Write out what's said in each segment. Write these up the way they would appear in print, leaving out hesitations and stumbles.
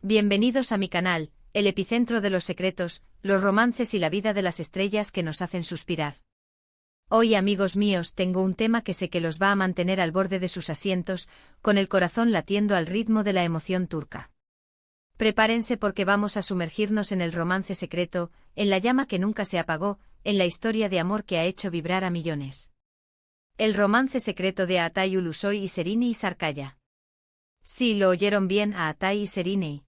Bienvenidos a mi canal, el epicentro de los secretos, los romances y la vida de las estrellas que nos hacen suspirar. Hoy, amigos míos, tengo un tema que sé que los va a mantener al borde de sus asientos, con el corazón latiendo al ritmo de la emoción turca. Prepárense porque vamos a sumergirnos en el romance secreto, en la llama que nunca se apagó, en la historia de amor que ha hecho vibrar a millones. El romance secreto de Atay Ulusoy y Serine Sarkaya. Sí, lo oyeron bien, a Atay y Serine.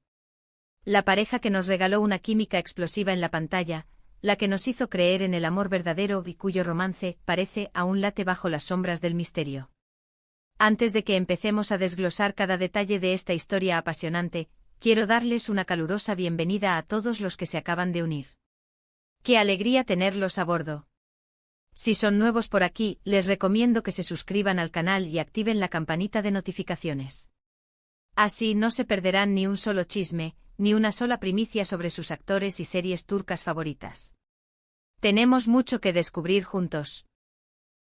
La pareja que nos regaló una química explosiva en la pantalla, la que nos hizo creer en el amor verdadero y cuyo romance, parece, aún late bajo las sombras del misterio. Antes de que empecemos a desglosar cada detalle de esta historia apasionante, quiero darles una calurosa bienvenida a todos los que se acaban de unir. ¡Qué alegría tenerlos a bordo! Si son nuevos por aquí, les recomiendo que se suscriban al canal y activen la campanita de notificaciones. Así no se perderán ni un solo chisme, ni una sola primicia sobre sus actores y series turcas favoritas. Tenemos mucho que descubrir juntos.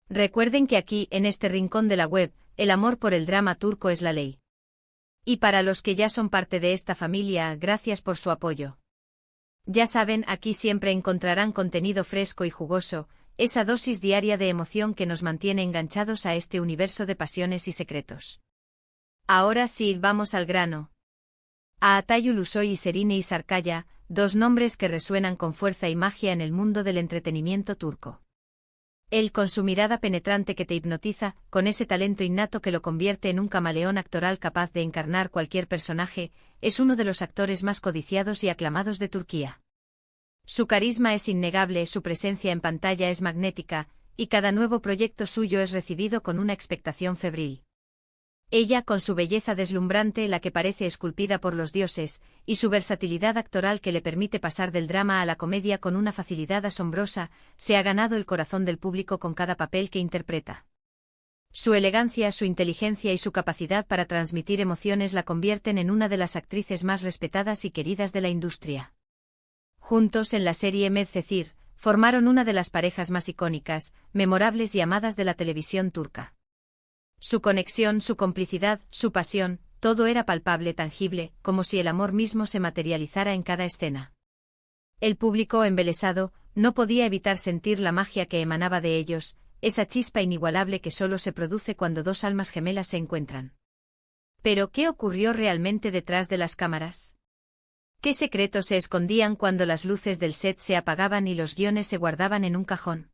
Recuerden que aquí, en este rincón de la web, el amor por el drama turco es la ley. Y para los que ya son parte de esta familia, gracias por su apoyo. Ya saben, aquí siempre encontrarán contenido fresco y jugoso, esa dosis diaria de emoción que nos mantiene enganchados a este universo de pasiones y secretos. Ahora sí, vamos al grano. A Atay Ulusoy y Serine Sarkaya, dos nombres que resuenan con fuerza y magia en el mundo del entretenimiento turco. Él con su mirada penetrante que te hipnotiza, con ese talento innato que lo convierte en un camaleón actoral capaz de encarnar cualquier personaje, es uno de los actores más codiciados y aclamados de Turquía. Su carisma es innegable, su presencia en pantalla es magnética, y cada nuevo proyecto suyo es recibido con una expectación febril. Ella con su belleza deslumbrante, la que parece esculpida por los dioses, y su versatilidad actoral que le permite pasar del drama a la comedia con una facilidad asombrosa, se ha ganado el corazón del público con cada papel que interpreta. Su elegancia, su inteligencia y su capacidad para transmitir emociones la convierten en una de las actrices más respetadas y queridas de la industria. Juntos en la serie Medcezir, formaron una de las parejas más icónicas, memorables y amadas de la televisión turca. Su conexión, su complicidad, su pasión, todo era palpable, tangible, como si el amor mismo se materializara en cada escena. El público, embelesado, no podía evitar sentir la magia que emanaba de ellos, esa chispa inigualable que solo se produce cuando dos almas gemelas se encuentran. Pero, ¿qué ocurrió realmente detrás de las cámaras? ¿Qué secretos se escondían cuando las luces del set se apagaban y los guiones se guardaban en un cajón?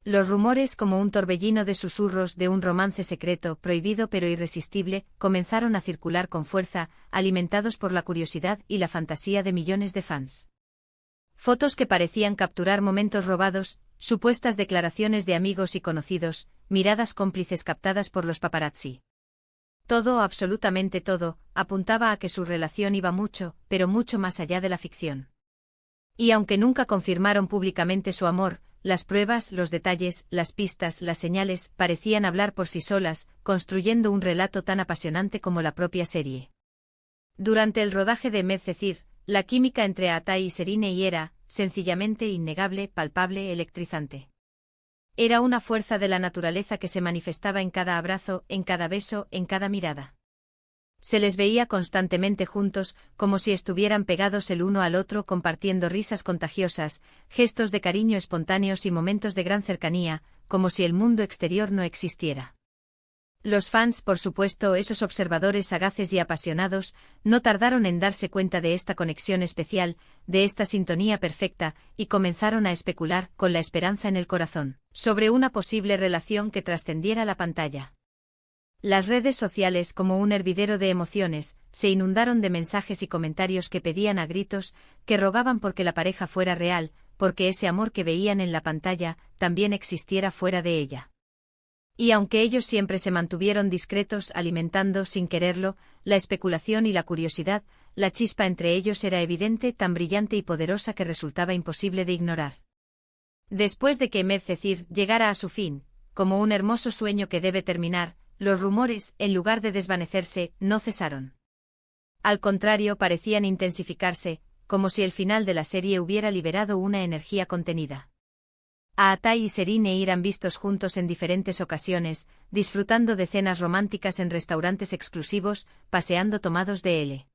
Los rumores, como un torbellino de susurros de un romance secreto, prohibido pero irresistible, comenzaron a circular con fuerza, alimentados por la curiosidad y la fantasía de millones de fans. Fotos que parecían capturar momentos robados, supuestas declaraciones de amigos y conocidos, miradas cómplices captadas por los paparazzi. Todo, absolutamente todo, apuntaba a que su relación iba mucho, pero mucho más allá de la ficción. Y aunque nunca confirmaron públicamente su amor, las pruebas, los detalles, las pistas, las señales, parecían hablar por sí solas, construyendo un relato tan apasionante como la propia serie. Durante el rodaje de Medcezir, la química entre Atay y Serine era, sencillamente innegable, palpable, electrizante. Era una fuerza de la naturaleza que se manifestaba en cada abrazo, en cada beso, en cada mirada. Se les veía constantemente juntos, como si estuvieran pegados el uno al otro, compartiendo risas contagiosas, gestos de cariño espontáneos y momentos de gran cercanía, como si el mundo exterior no existiera. Los fans, por supuesto, esos observadores sagaces y apasionados, no tardaron en darse cuenta de esta conexión especial, de esta sintonía perfecta, y comenzaron a especular, con la esperanza en el corazón, sobre una posible relación que trascendiera la pantalla. Las redes sociales, como un hervidero de emociones, se inundaron de mensajes y comentarios que pedían a gritos, que rogaban porque la pareja fuera real, porque ese amor que veían en la pantalla, también existiera fuera de ella. Y aunque ellos siempre se mantuvieron discretos, alimentando, sin quererlo, la especulación y la curiosidad, la chispa entre ellos era evidente, tan brillante y poderosa que resultaba imposible de ignorar. Después de que Medcezir llegara a su fin, como un hermoso sueño que debe terminar, los rumores, en lugar de desvanecerse, no cesaron. Al contrario, parecían intensificarse, como si el final de la serie hubiera liberado una energía contenida. A Atay y Serine eran vistos juntos en diferentes ocasiones, disfrutando de cenas románticas en restaurantes exclusivos, paseando tomados de L.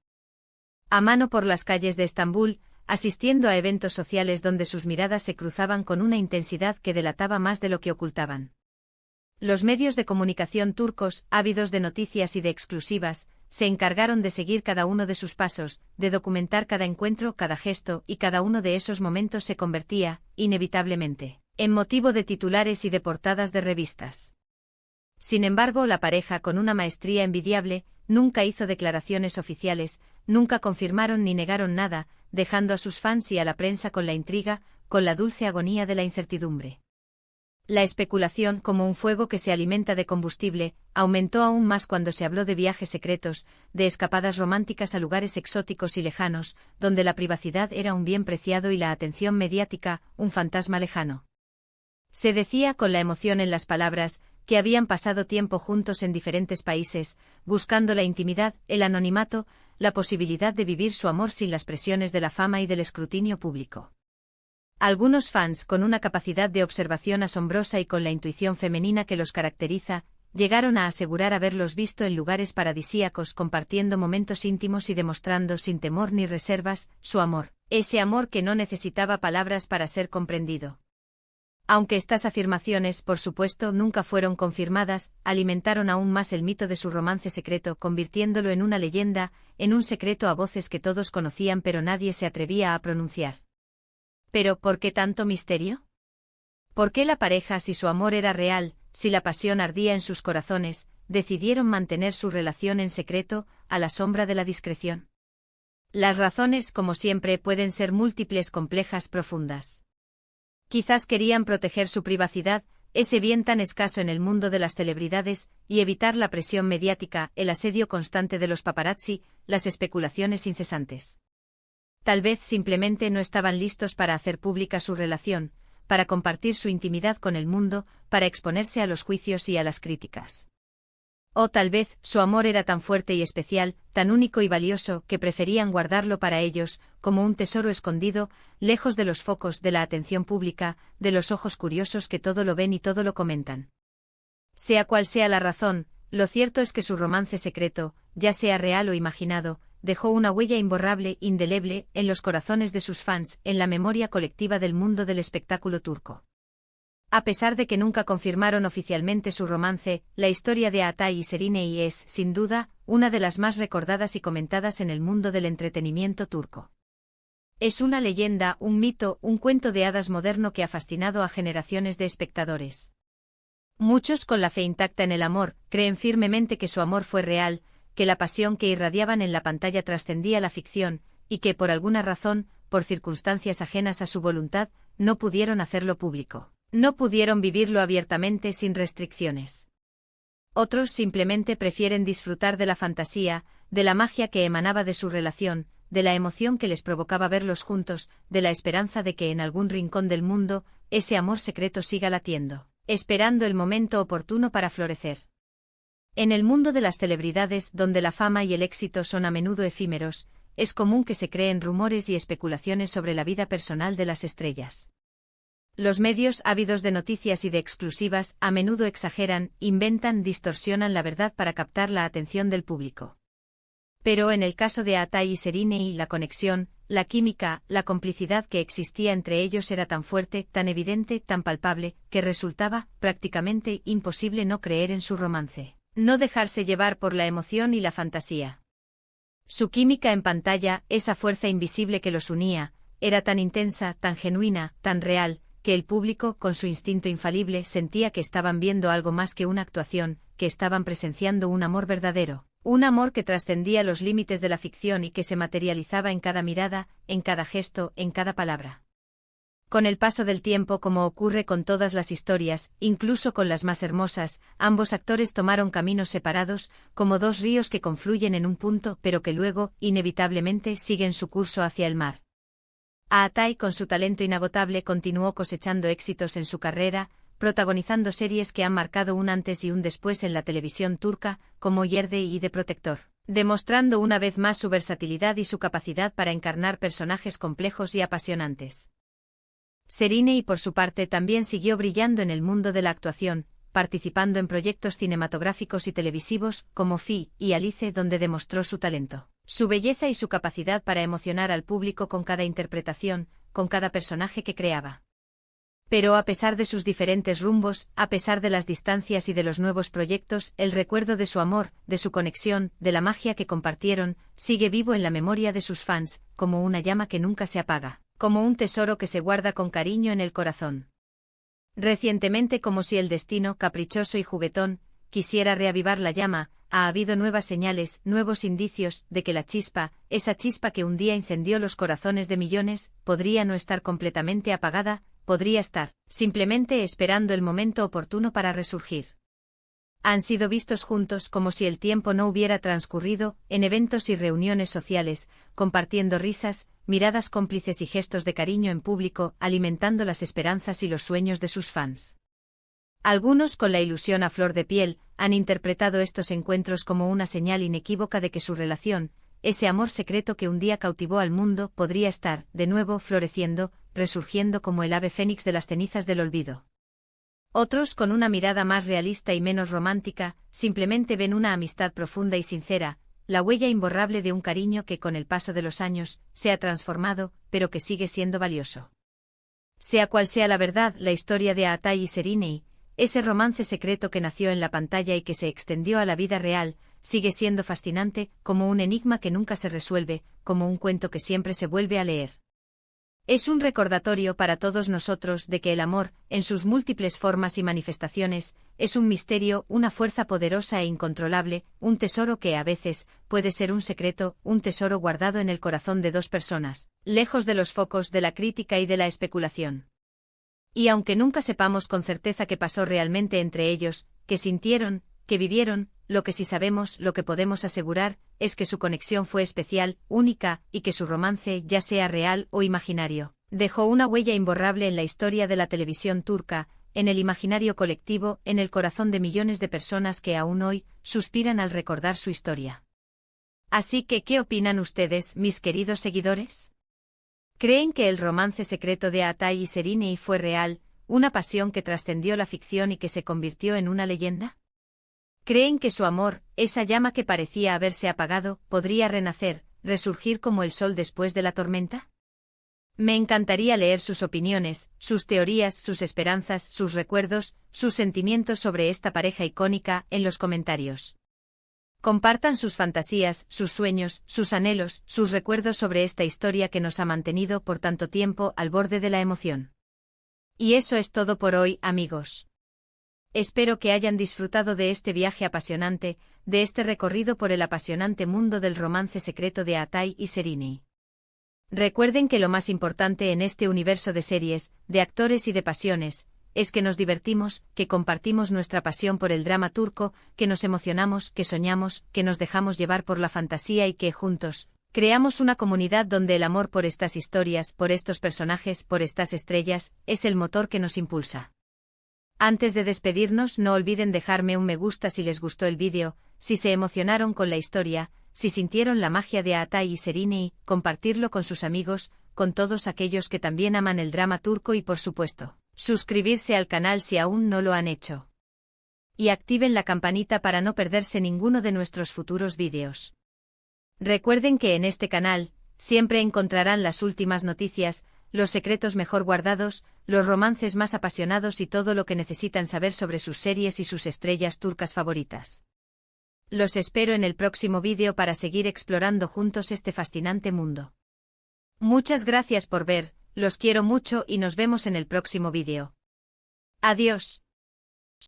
a mano por las calles de Estambul, asistiendo a eventos sociales donde sus miradas se cruzaban con una intensidad que delataba más de lo que ocultaban. Los medios de comunicación turcos, ávidos de noticias y de exclusivas, se encargaron de seguir cada uno de sus pasos, de documentar cada encuentro, cada gesto, y cada uno de esos momentos se convertía, inevitablemente, en motivo de titulares y de portadas de revistas. Sin embargo, la pareja, con una maestría envidiable, nunca hizo declaraciones oficiales, nunca confirmaron ni negaron nada, dejando a sus fans y a la prensa con la intriga, con la dulce agonía de la incertidumbre. La especulación, como un fuego que se alimenta de combustible, aumentó aún más cuando se habló de viajes secretos, de escapadas románticas a lugares exóticos y lejanos, donde la privacidad era un bien preciado y la atención mediática, un fantasma lejano. Se decía con la emoción en las palabras, que habían pasado tiempo juntos en diferentes países, buscando la intimidad, el anonimato, la posibilidad de vivir su amor sin las presiones de la fama y del escrutinio público. Algunos fans, con una capacidad de observación asombrosa y con la intuición femenina que los caracteriza, llegaron a asegurar haberlos visto en lugares paradisíacos compartiendo momentos íntimos y demostrando sin temor ni reservas, su amor, ese amor que no necesitaba palabras para ser comprendido. Aunque estas afirmaciones, por supuesto, nunca fueron confirmadas, alimentaron aún más el mito de su romance secreto, convirtiéndolo en una leyenda, en un secreto a voces que todos conocían pero nadie se atrevía a pronunciar. ¿Pero por qué tanto misterio? ¿Por qué la pareja, si su amor era real, si la pasión ardía en sus corazones, decidieron mantener su relación en secreto, a la sombra de la discreción? Las razones, como siempre, pueden ser múltiples, complejas, profundas. Quizás querían proteger su privacidad, ese bien tan escaso en el mundo de las celebridades, y evitar la presión mediática, el asedio constante de los paparazzi, las especulaciones incesantes. Tal vez simplemente no estaban listos para hacer pública su relación, para compartir su intimidad con el mundo, para exponerse a los juicios y a las críticas. O tal vez su amor era tan fuerte y especial, tan único y valioso, que preferían guardarlo para ellos, como un tesoro escondido, lejos de los focos de la atención pública, de los ojos curiosos que todo lo ven y todo lo comentan. Sea cual sea la razón, lo cierto es que su romance secreto, ya sea real o imaginado, dejó una huella imborrable, indeleble, en los corazones de sus fans, en la memoria colectiva del mundo del espectáculo turco. A pesar de que nunca confirmaron oficialmente su romance, la historia de Atay y Serenay es, sin duda, una de las más recordadas y comentadas en el mundo del entretenimiento turco. Es una leyenda, un mito, un cuento de hadas moderno que ha fascinado a generaciones de espectadores. Muchos, con la fe intacta en el amor, creen firmemente que su amor fue real, que la pasión que irradiaban en la pantalla trascendía la ficción, y que por alguna razón, por circunstancias ajenas a su voluntad, no pudieron hacerlo público. No pudieron vivirlo abiertamente sin restricciones. Otros simplemente prefieren disfrutar de la fantasía, de la magia que emanaba de su relación, de la emoción que les provocaba verlos juntos, de la esperanza de que en algún rincón del mundo, ese amor secreto siga latiendo, esperando el momento oportuno para florecer. En el mundo de las celebridades, donde la fama y el éxito son a menudo efímeros, es común que se creen rumores y especulaciones sobre la vida personal de las estrellas. Los medios, ávidos de noticias y de exclusivas, a menudo exageran, inventan, distorsionan la verdad para captar la atención del público. Pero en el caso de Atay y Serenay, la conexión, la química, la complicidad que existía entre ellos era tan fuerte, tan evidente, tan palpable, que resultaba, prácticamente, imposible no creer en su romance. No dejarse llevar por la emoción y la fantasía. Su química en pantalla, esa fuerza invisible que los unía, era tan intensa, tan genuina, tan real, que el público, con su instinto infalible, sentía que estaban viendo algo más que una actuación, que estaban presenciando un amor verdadero, un amor que trascendía los límites de la ficción y que se materializaba en cada mirada, en cada gesto, en cada palabra. Con el paso del tiempo, como ocurre con todas las historias, incluso con las más hermosas, ambos actores tomaron caminos separados, como dos ríos que confluyen en un punto, pero que luego, inevitablemente, siguen su curso hacia el mar. Atay, con su talento inagotable, continuó cosechando éxitos en su carrera, protagonizando series que han marcado un antes y un después en la televisión turca, como Yerde y The Protector, demostrando una vez más su versatilidad y su capacidad para encarnar personajes complejos y apasionantes. Serenay, por su parte, también siguió brillando en el mundo de la actuación, participando en proyectos cinematográficos y televisivos, como Fi y Alice, donde demostró su talento. su belleza y su capacidad para emocionar al público con cada interpretación, con cada personaje que creaba. Pero a pesar de sus diferentes rumbos, a pesar de las distancias y de los nuevos proyectos, el recuerdo de su amor, de su conexión, de la magia que compartieron, sigue vivo en la memoria de sus fans, como una llama que nunca se apaga, como un tesoro que se guarda con cariño en el corazón. Recientemente, como si el destino, caprichoso y juguetón, quisiera reavivar la llama, ha habido nuevas señales, nuevos indicios, de que la chispa, esa chispa que un día incendió los corazones de millones, podría no estar completamente apagada, podría estar, simplemente esperando el momento oportuno para resurgir. Han sido vistos juntos como si el tiempo no hubiera transcurrido, en eventos y reuniones sociales, compartiendo risas, miradas cómplices y gestos de cariño en público, alimentando las esperanzas y los sueños de sus fans. Algunos, con la ilusión a flor de piel, han interpretado estos encuentros como una señal inequívoca de que su relación, ese amor secreto que un día cautivó al mundo, podría estar, de nuevo, floreciendo, resurgiendo como el ave fénix de las cenizas del olvido. Otros, con una mirada más realista y menos romántica, simplemente ven una amistad profunda y sincera, la huella imborrable de un cariño que con el paso de los años, se ha transformado, pero que sigue siendo valioso. Sea cual sea la verdad, la historia de Aatai y Serinei, ese romance secreto que nació en la pantalla y que se extendió a la vida real, sigue siendo fascinante, como un enigma que nunca se resuelve, como un cuento que siempre se vuelve a leer. Es un recordatorio para todos nosotros de que el amor, en sus múltiples formas y manifestaciones, es un misterio, una fuerza poderosa e incontrolable, un tesoro que a veces puede ser un secreto, un tesoro guardado en el corazón de dos personas, lejos de los focos de la crítica y de la especulación. Y aunque nunca sepamos con certeza qué pasó realmente entre ellos, qué sintieron, qué vivieron, lo que sí sabemos, lo que podemos asegurar, es que su conexión fue especial, única, y que su romance, ya sea real o imaginario, dejó una huella imborrable en la historia de la televisión turca, en el imaginario colectivo, en el corazón de millones de personas que aún hoy suspiran al recordar su historia. Así que, ¿qué opinan ustedes, mis queridos seguidores? ¿Creen que el romance secreto de Aatai y Serinei fue real, una pasión que trascendió la ficción y que se convirtió en una leyenda? ¿Creen que su amor, esa llama que parecía haberse apagado, podría renacer, resurgir como el sol después de la tormenta? Me encantaría leer sus opiniones, sus teorías, sus esperanzas, sus recuerdos, sus sentimientos sobre esta pareja icónica, en los comentarios. Compartan sus fantasías, sus sueños, sus anhelos, sus recuerdos sobre esta historia que nos ha mantenido por tanto tiempo al borde de la emoción. Y eso es todo por hoy, amigos. Espero que hayan disfrutado de este viaje apasionante, de este recorrido por el apasionante mundo del romance secreto de Aatai y Serinei. Recuerden que lo más importante en este universo de series, de actores y de pasiones, es que nos divertimos, que compartimos nuestra pasión por el drama turco, que nos emocionamos, que soñamos, que nos dejamos llevar por la fantasía y que, juntos, creamos una comunidad donde el amor por estas historias, por estos personajes, por estas estrellas, es el motor que nos impulsa. Antes de despedirnos, no olviden dejarme un me gusta si les gustó el vídeo, si se emocionaron con la historia, si sintieron la magia de Aatai y Serinei, compartirlo con sus amigos, con todos aquellos que también aman el drama turco y por supuesto, suscribirse al canal si aún no lo han hecho. Y activen la campanita para no perderse ninguno de nuestros futuros vídeos. Recuerden que en este canal, siempre encontrarán las últimas noticias, los secretos mejor guardados, los romances más apasionados y todo lo que necesitan saber sobre sus series y sus estrellas turcas favoritas. Los espero en el próximo vídeo para seguir explorando juntos este fascinante mundo. Muchas gracias por ver, los quiero mucho y nos vemos en el próximo vídeo. Adiós.